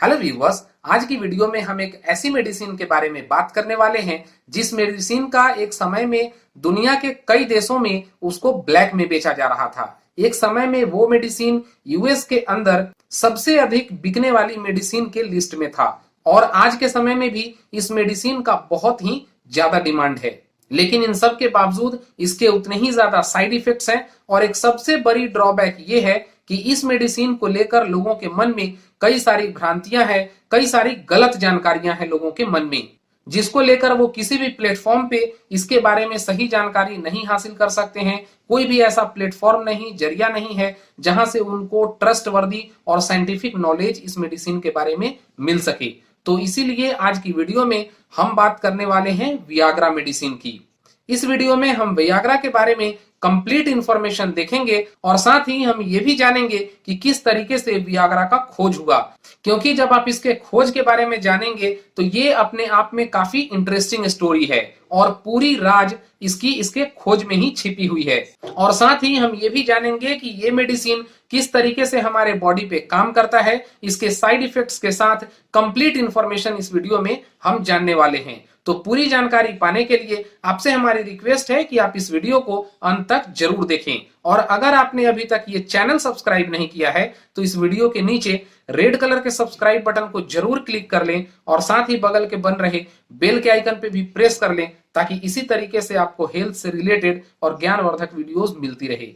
Hello viewers, आज की video में हम एक ऐसी मेडिसिन के बारे में बात करने वाले हैं जिस मेडिसिन का एक समय में दुनिया के कई देशों में उसको ब्लैक में बेचा जा रहा था। एक समय में वो मेडिसिन यूएस के अंदर सबसे अधिक बिकने वाली मेडिसिन के लिस्ट में था और आज के समय में भी इस मेडिसिन का बहुत ही ज्यादा डिमांड है। लेकिन इन सब के बावजूद इसके उतने ही ज्यादा साइड इफेक्ट्स हैं और एक सबसे बड़ी ड्रॉबैक ये है कि इस मेडिसिन को लेकर लोगों के मन में कई सारी भ्रांतियां हैं, कई सारी गलत जानकारियां हैं लोगों के मन में, जिसको लेकर वो किसी भी प्लेटफॉर्म पे इसके बारे में सही जानकारी नहीं हासिल कर सकते हैं। कोई भी ऐसा प्लेटफॉर्म नहीं, जरिया नहीं है जहां से उनको ट्रस्टवर्दी और साइंटिफिक नॉलेज इस मेडिसिन के बारे में मिल सके। तो इसीलिए आज की वीडियो में हम बात करने वाले हैं वियाग्रा मेडिसिन की। इस वीडियो में हम वियाग्रा के बारे में कंप्लीट इंफॉर्मेशन देखेंगे और साथ ही हम ये भी जानेंगे कि किस तरीके से वियाग्रा का खोज हुआ, क्योंकि जब आप इसके खोज के बारे में जानेंगे तो ये अपने आप में काफी इंटरेस्टिंग स्टोरी है और पूरी राज इसके खोज में ही छिपी हुई है। और साथ ही हम ये भी जानेंगे कि ये मेडिसिन किस तरीके से हमारे बॉडी पे काम करता है। इसके साइड इफेक्ट्स के साथ कंप्लीट इंफॉर्मेशन इस वीडियो में हम जानने वाले हैं। तो पूरी जानकारी पाने के लिए आपसे हमारी रिक्वेस्ट है कि आप इस वीडियो को अंत तक जरूर देखें और अगर आपने अभी तक ये चैनल सब्सक्राइब नहीं किया है तो इस वीडियो के नीचे रेड कलर के सब्सक्राइब बटन को जरूर क्लिक कर लें और साथ ही बगल के बन रहे बेल के आइकन पे भी प्रेस कर लें ताकि इसी तरीके से आपको हेल्थ से रिलेटेड और ज्ञानवर्धक वीडियोस मिलती रहे।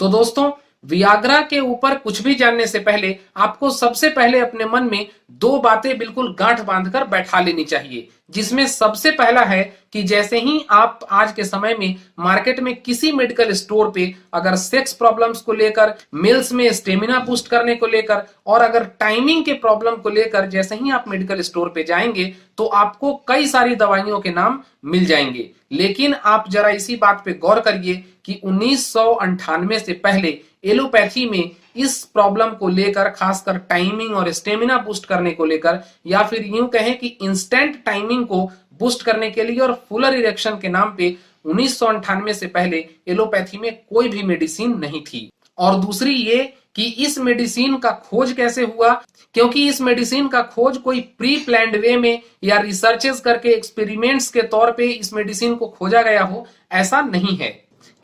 तो दोस्तों, वियाग्रा के ऊपर कुछ भी जानने से पहले आपको सबसे पहले अपने मन में दो बातें बिल्कुल गांठ बांधकर बैठा लेनी चाहिए, जिसमें सबसे पहला है कि जैसे ही आप आज के समय में मार्केट में किसी मेडिकल स्टोर पे अगर सेक्स प्रॉब्लम्स को लेकर, मेल्स में स्टेमिना बूस्ट करने को लेकर और अगर टाइमिंग के प्रॉब्लम को लेकर जैसे ही आप मेडिकल स्टोर पे जाएंगे तो आपको कई सारी दवाइयों के नाम मिल जाएंगे। लेकिन आप जरा इसी बात पे गौर करिए कि 1998 से पहले एलोपैथी में इस प्रॉब्लम को लेकर, खासकर टाइमिंग और स्टेमिना बूस्ट करने को लेकर, या फिर यूं कहें कि इंस्टेंट टाइमिंग को बूस्ट करने के लिए और फुलर इरेक्शन के नाम पे 1998 से पहले एलोपैथी में कोई भी मेडिसिन नहीं थी। और दूसरी ये कि इस मेडिसिन का खोज कैसे हुआ, क्योंकि इस मेडिसिन का खोज कोई प्री प्लान्ड वे में या रिसर्चेस करके एक्सपेरिमेंट्स के तौर पे इस मेडिसिन को खोजा गया हो, ऐसा नहीं है।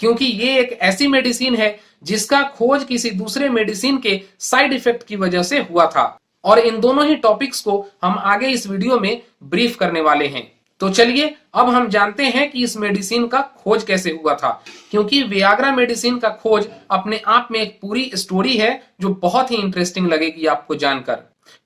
क्योंकि ये एक ऐसी मेडिसिन है जिसका खोज किसी दूसरे मेडिसिन के साइड इफेक्ट की वजह से हुआ था और इन दोनों ही टॉपिक्स को हम आगे इस वीडियो में ब्रीफ करने वाले हैं। तो चलिए अब हम जानते हैं कि इस मेडिसिन का खोज कैसे हुआ था, क्योंकि वियाग्रा मेडिसिन का खोज अपने आप में एक पूरी स्टोरी है जो बहुत ही इंटरेस्टिंग लगेगी आपको जानकर।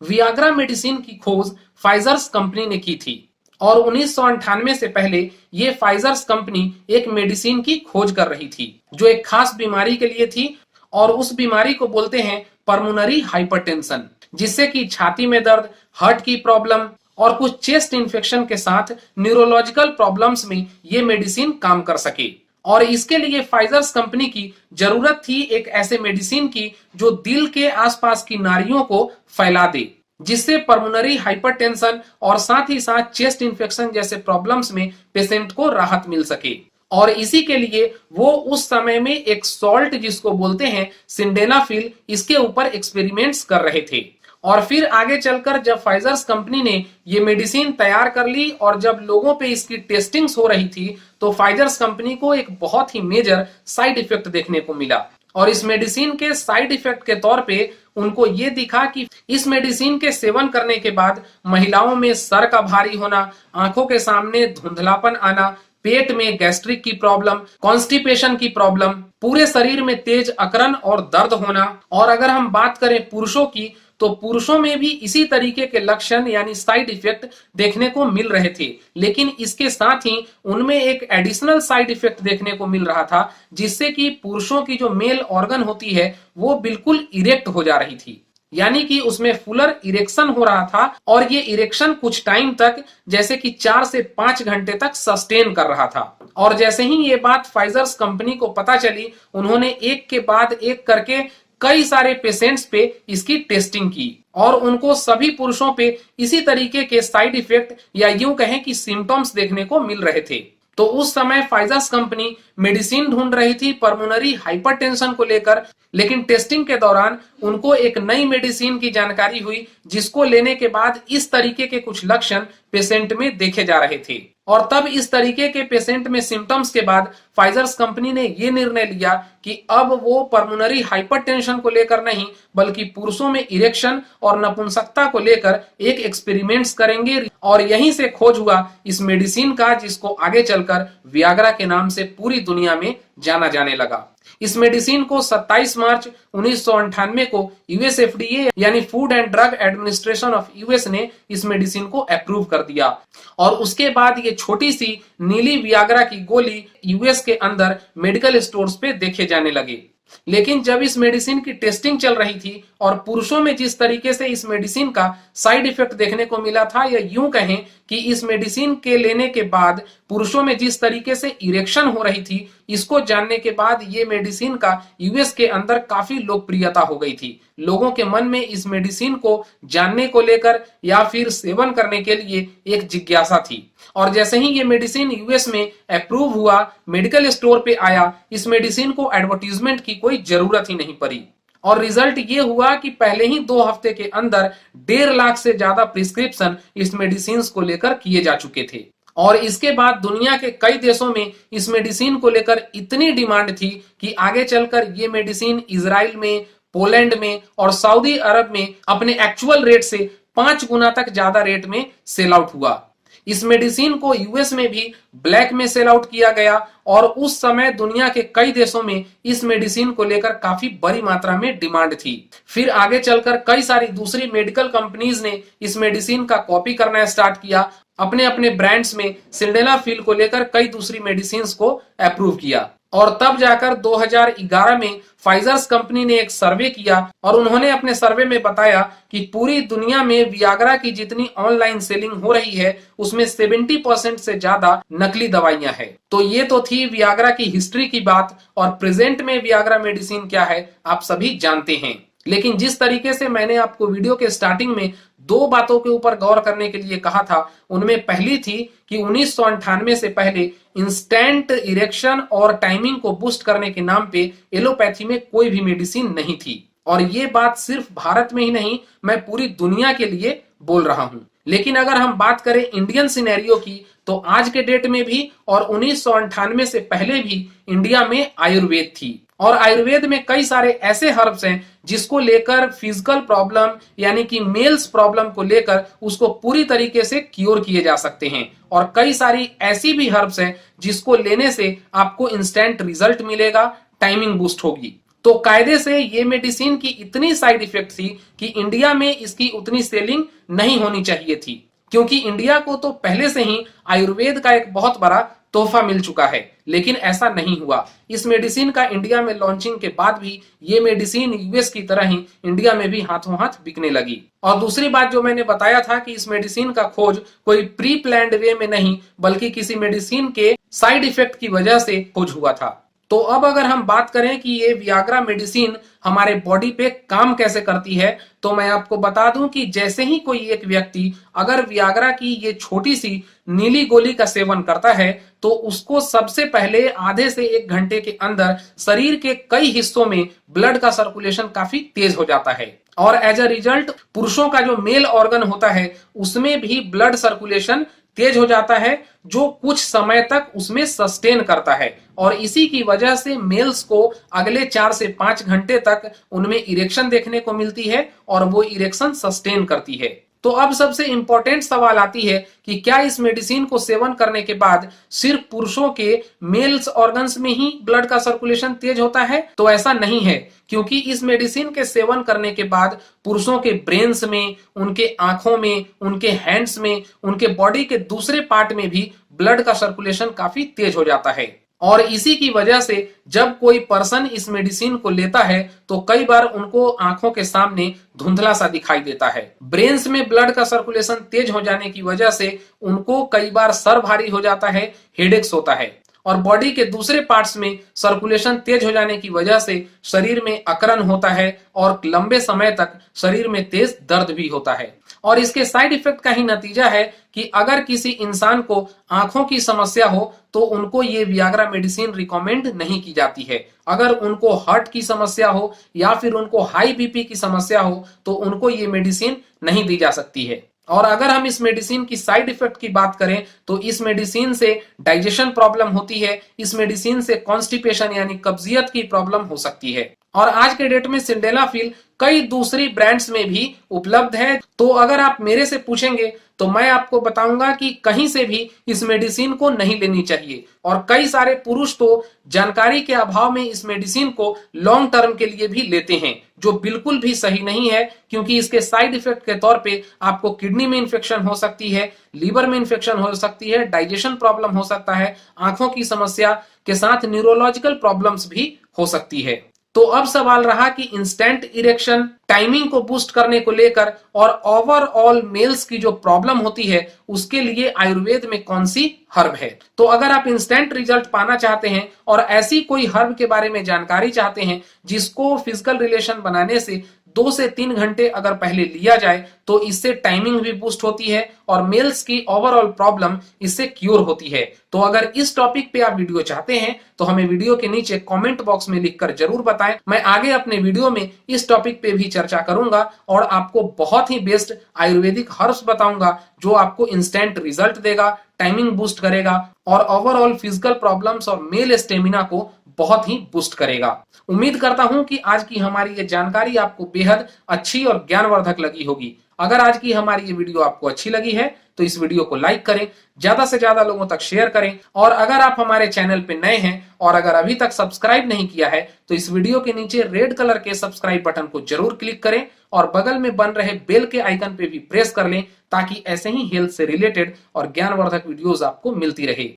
वियाग्रा मेडिसिन की खोज फाइजर्स कंपनी ने की थी और 1998 से पहले ये फाइजर्स कंपनी एक मेडिसिन की खोज कर रही थी जो एक खास बीमारी के लिए थी और उस बीमारी को बोलते हैं पल्मोनरी हाइपरटेंशन, जिससे कि छाती में दर्द, हार्ट की प्रॉब्लम और कुछ चेस्ट इन्फेक्शन के साथ न्यूरोलॉजिकल प्रॉब्लम्स में ये मेडिसिन काम कर सके। और इसके लिए फाइजर्स कंपनी की जरूरत थी एक ऐसे मेडिसिन की जो दिल के आसपास की नाड़ियों को फैला दे, जिससे पल्मोनरी हाइपरटेंशन और साथ ही साथ चेस्ट इन्फेक्शन जैसे प्रॉब्लम्स में पेशेंट को राहत मिल सके। और इसी के लिए वो उस समय में एक सॉल्ट जिसको बोलते हैं सिंडेनाफिल, इसके ऊपर एक्सपेरिमेंट्स कर रहे थे। और फिर आगे चलकर जब फाइजर्स कंपनी ने ये मेडिसिन तैयार कर ली और जब लोगों पे इसकी टेस्टिंग्स हो रही थी तो फाइजर्स कंपनी को एक बहुत ही मेजर साइड इफेक्ट देखने को मिला। और इस मेडिसिन के साइड इफेक्ट के तौर पे उनको ये दिखा कि इस मेडिसिन के सेवन करने के बाद महिलाओं में सर का भारी होना, आंखों के सामने धुंधलापन आना, पेट में गैस्ट्रिक की प्रॉब्लम, कॉन्स्टिपेशन की प्रॉब्लम, पूरे शरीर में तेज अकड़न और दर्द होना। और अगर हम बात करें पुरुषों की तो पुरुषों में भी इसी तरीके के लक्षण यानी साइड इफेक्ट देखने को मिल रहे थे, लेकिन इसके साथ ही उनमें एक एडिशनल साइड इफेक्ट देखने को मिल रहा था, जिससे कि पुरुषों की जो मेल ऑर्गन होती है वो बिल्कुल इरेक्ट हो जा रही थी, यानी कि उसमें फुलर इरेक्शन हो रहा था और ये इरेक्शन कुछ टाइम तक जैसे कि 4 से 5 घंटे तक सस्टेन कर रहा था। और जैसे ही ये बात फाइजर्स कंपनी को पता चली, उन्होंने एक के बाद एक करके कई सारे पेशेंट्स पे इसकी टेस्टिंग की और उनको सभी पुरुषों पे इसी तरीके के साइड इफेक्ट या यूं कहें कि सिम्टम्स देखने को मिल रहे थे। तो उस समय फाइजर्स कंपनी मेडिसिन ढूंढ रही थी पल्मोनरी हाइपरटेंशन को लेकर, लेकिन टेस्टिंग के दौरान उनको एक नई मेडिसिन की जानकारी हुई जिसको लेने के बाद इस तरीके के कुछ लक्षण पेशेंट में देखे जा रहे थे। और तब इस तरीके के पेशेंट में सिम्टम्स के बाद फाइजर्स कंपनी ने यह निर्णय लिया कि अब वो पल्मोनरी हाइपरटेंशन को लेकर नहीं बल्कि पुरुषों में इरेक्शन और नपुंसकता को लेकर एक एक्सपेरिमेंट्स करेंगे। और यहीं से खोज हुआ इस मेडिसिन का जिसको आगे चलकर वियाग्रा के नाम से पूरी दुनिया में जाना जाने लगा। इस मेडिसिन को 27 मार्च 1998 को यूएस एफडीए यानी food and drug administration of US ने इस मेडिसिन को अप्रूव कर दिया और उसके बाद ये छोटी सी नीली वियाग्रा की गोली यूएस के अंदर मेडिकल स्टोर्स पे देखे जाने लगे। लेकिन जब इस मेडिसिन की टेस्टिंग चल रही थी और पुरुषों में जिस तरीके से इस मेडिसिन का साइड इफेक्ट देखने को मिला था, या यूं कहें कि इस मेडिसिन के लेने के बाद पुरुषों में जिस तरीके से इरेक्शन हो रही थी, इसको जानने के बाद ये मेडिसिन का यूएस के अंदर काफी लोकप्रियता हो गई थी। लोगों के मन में इस मेडिसिन को जानने को लेकर या फिर सेवन करने के लिए एक जिज्ञासा थी। और जैसे ही ये मेडिसिन यूएस में अप्रूव हुआ, मेडिकल स्टोर पे आया, इस मेडिसिन को एडवर्टीजमेंट की कोई जरूरत ही नहीं पड़ी। और रिजल्ट ये हुआ कि पहले ही 2 हफ्ते के अंदर 1.5 लाख से ज्यादा प्रिस्क्रिप्शन इस मेडिसिन को लेकर किए जा चुके थे। और इसके बाद दुनिया के कई देशों में इस मेडिसिन को लेकर इतनी डिमांड थी कि आगे चलकर ये मेडिसिन इजराइल में, पोलैंड में और सऊदी अरब में अपने एक्चुअल रेट से 5 गुना तक ज्यादा रेट में सेल आउट हुआ। इस मेडिसिन को यूएस में भी ब्लैक में सेल आउट किया गया और उस समय दुनिया के कई देशों में इस मेडिसिन को लेकर काफी बड़ी मात्रा में डिमांड थी। फिर आगे चलकर कई सारी दूसरी मेडिकल कंपनीज ने इस मेडिसिन का कॉपी करना स्टार्ट किया, अपने अपने ब्रांड्स में सिल्डेनाफिल को लेकर कई दूसरी मेडिसिन को अप्रूव किया। और तब जाकर 2011 में फाइजर्स कंपनी ने एक सर्वे किया और उन्होंने अपने सर्वे में बताया कि पूरी दुनिया में वियाग्रा की जितनी ऑनलाइन सेलिंग हो रही है उसमें 70% से ज्यादा नकली दवाइयां हैं। तो ये तो थी वियाग्रा की हिस्ट्री की बात, और प्रेजेंट में वियाग्रा मेडिसिन क्या है आप सभी जानते हैं। लेकिन जिस तरीके से मैंने आपको वीडियो के स्टार्टिंग में 2 बातों के ऊपर गौर करने के लिए कहा था, उनमें पहली थी कि 1998 से पहले इंस्टेंट इरेक्शन और टाइमिंग को बूस्ट करने के नाम पे एलोपैथी में कोई भी मेडिसिन नहीं थी। और ये बात सिर्फ भारत में ही नहीं, मैं पूरी दुनिया के लिए बोल रहा हूं। लेकिन अगर हम बात करें इंडियन सिनेरियो की, तो आज के डेट में भी और 1998 से पहले भी इंडिया में आयुर्वेद थी। और आयुर्वेद में कई सारे ऐसे हर्ब्स हैं जिसको लेकर फिजिकल प्रॉब्लम यानी कि मेल्स प्रॉब्लम को लेकर उसको पूरी तरीके से क्योर किए जा सकते हैं। और कई सारी ऐसी भी हर्ब्स हैं जिसको लेने से आपको इंस्टेंट रिजल्ट मिलेगा, टाइमिंग बूस्ट होगी। तो कायदे से ये मेडिसिन की इतनी साइड इफेक्ट थी कि इंडिया में इसकी उतनी सेलिंग नहीं होनी चाहिए थी, क्योंकि इंडिया को तो पहले से ही आयुर्वेद का एक बहुत बड़ा तोहफा मिल चुका है। लेकिन ऐसा नहीं हुआ। इस मेडिसिन का इंडिया में लॉन्चिंग के बाद भी ये मेडिसिन यूएस की तरह ही इंडिया में भी हाथों हाथ बिकने लगी। और दूसरी बात जो मैंने बताया था कि इस मेडिसिन का खोज कोई प्री प्लान्ड वे में नहीं बल्कि किसी मेडिसिन के साइड इफेक्ट की वजह से खोज हुआ था। तो अब अगर हम बात करें कि ये वियाग्रा मेडिसिन हमारे बॉडी पे काम कैसे करती है, तो मैं आपको बता दूं कि जैसे ही कोई एक व्यक्ति अगर वियाग्रा की ये छोटी सी नीली गोली का सेवन करता है तो उसको सबसे पहले आधे से 1 घंटे के अंदर शरीर के कई हिस्सों में ब्लड का सर्कुलेशन काफी तेज हो जाता है। और एज अ रिजल्ट पुरुषों का जो मेल ऑर्गन होता है उसमें भी ब्लड सर्कुलेशन तेज हो जाता है, जो कुछ समय तक उसमें सस्टेन करता है। और इसी की वजह से मेल्स को अगले 4 से 5 घंटे तक उनमें इरेक्शन देखने को मिलती है और वो इरेक्शन सस्टेन करती है। तो अब सबसे इंपॉर्टेंट सवाल आती है कि क्या इस मेडिसिन को सेवन करने के बाद सिर्फ पुरुषों के मेल्स ऑर्गन्स में ही ब्लड का सर्कुलेशन तेज होता है? तो ऐसा नहीं है, क्योंकि इस मेडिसिन के सेवन करने के बाद पुरुषों के ब्रेन्स में, उनके आंखों में, उनके हैंड्स में, उनके बॉडी के दूसरे पार्ट में भी ब्लड का सर्कुलेशन काफी तेज हो जाता है। और इसी की वजह से जब कोई पर्सन इस मेडिसिन को लेता है तो कई बार उनको आंखों के सामने धुंधला सा दिखाई देता है। ब्रेन्स में ब्लड का सर्कुलेशन तेज हो जाने की वजह से उनको कई बार सर भारी हो जाता है, हेडेक्स होता है। और बॉडी के दूसरे पार्ट्स में सर्कुलेशन तेज हो जाने की वजह से शरीर में अकड़न होता है और लंबे समय तक शरीर में तेज दर्द भी होता है। और इसके साइड इफेक्ट का ही नतीजा है कि अगर किसी इंसान को आंखों की समस्या हो तो उनको ये वियाग्रा मेडिसिन रिकमेंड नहीं की जाती है। अगर उनको हार्ट की समस्या हो या फिर उनको हाई बीपी की समस्या हो तो उनको ये मेडिसिन नहीं दी जा सकती है। और अगर हम इस मेडिसिन की साइड इफेक्ट की बात करें तो इस मेडिसिन से डाइजेशन प्रॉब्लम होती है, इस मेडिसिन से कॉन्स्टिपेशन यानी कब्जियत की प्रॉब्लम हो सकती है। और आज के डेट में सिल्डेनाफिल कई दूसरी ब्रांड्स में भी उपलब्ध है। तो अगर आप मेरे से पूछेंगे तो मैं आपको बताऊंगा कि कहीं से भी इस मेडिसिन को नहीं लेनी चाहिए। और कई सारे पुरुष तो जानकारी के अभाव में इस मेडिसिन को लॉन्ग टर्म के लिए भी लेते हैं, जो बिल्कुल भी सही नहीं है, क्योंकि इसके साइड इफेक्ट के तौर पे आपको किडनी में इंफेक्शन हो सकती है, लीवर में इंफेक्शन हो सकती है, डाइजेशन प्रॉब्लम हो सकता है, आंखों की समस्या के साथ न्यूरोलॉजिकल प्रॉब्लम्स भी हो सकती है। तो अब सवाल रहा कि इंस्टेंट इरेक्शन टाइमिंग को बूस्ट करने को लेकर और ओवरऑल मेल्स की जो प्रॉब्लम होती है उसके लिए आयुर्वेद में कौन सी हर्ब है। तो अगर आप इंस्टेंट रिजल्ट पाना चाहते हैं और ऐसी कोई हर्ब के बारे में जानकारी चाहते हैं जिसको फिजिकल रिलेशन बनाने से 2 से 3 घंटे अगर पहले लिया जाए तो इससे टाइमिंग भी बूस्ट होती है और मेल्स की ओवरऑल प्रॉब्लम इससे क्योर होती है। तो अगर इस टॉपिक पे आप वीडियो चाहते हैं तो हमें वीडियो के नीचे कमेंट बॉक्स में लिखकर जरूर बताएं। मैं आगे अपने वीडियो में इस टॉपिक पे भी चर्चा करूंगा और आपको बहुत ही बेस्ट आयुर्वेदिक हर्ब्स बताऊंगा जो आपको इंस्टेंट रिजल्ट देगा, टाइमिंग बूस्ट करेगा और ओवरऑल फिजिकल प्रॉब्लम्स और मेल स्टेमिना को बहुत ही बूस्ट करेगा। उम्मीद करता हूं कि आज की हमारी ये जानकारी आपको बेहद अच्छी और ज्ञानवर्धक लगी होगी। अगर आज की हमारी ये वीडियो आपको अच्छी लगी है तो इस वीडियो को लाइक करें, ज्यादा से ज्यादा लोगों तक शेयर करें और अगर आप हमारे चैनल पे नए हैं और अगर अभी तक सब्सक्राइब नहीं किया है तो इस वीडियो के नीचे रेड कलर के सब्सक्राइब बटन को जरूर क्लिक करें और बगल में बन रहे बेल के आइकन पे भी प्रेस कर लें ताकि ऐसे ही हेल्थ से रिलेटेड और ज्ञानवर्धक वीडियोस आपको मिलती रहे।